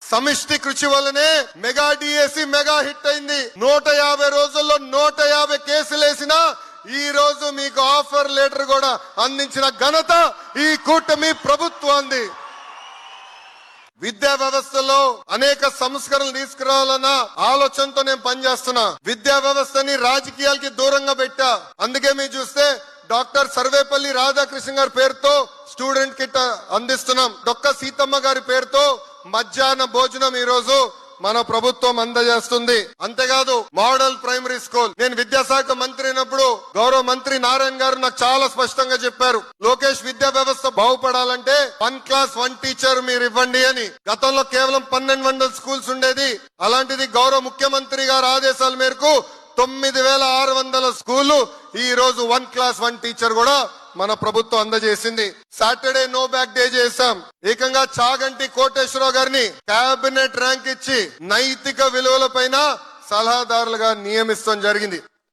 సమిష్టి కృషి వల్లనే మెగా డిఎస్సి మెగా హిట్ అయింది. 150 రోజుల్లో 150 కేసులేసిన ఈ రోజు మీకు ఆఫర్ లెటర్ కూడా అందించిన ఘనత ఈ కూటమి ప్రభుత్వాన్ని. విద్యా వ్యవస్థలో అనేక సంస్కరణలు తీసుకురావాలన్న ఆలోచనతో నేను పనిచేస్తున్నా. విద్యా వ్యవస్థని రాజకీయాలకి దూరంగా పెట్టా. అందుకే మీరు చూస్తే డాక్టర్ సర్వేపల్లి రాధాకృష్ణ గారి పేరుతో స్టూడెంట్ కిట్ అందిస్తున్నాం. డొక్క సీతమ్మ గారి పేరుతో మధ్యాహ్న భోజనం ఈ రోజు మన ప్రభుత్వం అందజేస్తుంది. అంతేకాదు మోడల్ ప్రైమరీ స్కూల్, నేను విద్యాశాఖ మంత్రి అయినప్పుడు గౌరవ మంత్రి నారాయణ గారు నాకు చాలా స్పష్టంగా చెప్పారు, లోకేష్ విద్యా వ్యవస్థ బాగుపడాలంటే 1 క్లాస్ 1 టీచర్ మీరు ఇవ్వండి అని. గతంలో కేవలం 1200 స్కూల్స్ ఉండేది. అలాంటిది గౌరవ ముఖ్యమంత్రి గారి ఆదేశాల మేరకు 9600 స్కూళ్లు ఈ రోజు 1 క్లాస్ 1 టీచర్ కూడా మన ప్రభుత్వం అందజేసింది. సాటర్డే నో బ్యాక్ డే చేశాం. ఏకంగా చాగంటి కోటేశ్వరరావు గారిని కేబినెట్ ర్యాంక్ ఇచ్చి నైతిక విలువల పైన సలహాదారులుగా నియమిస్తాం జరిగింది.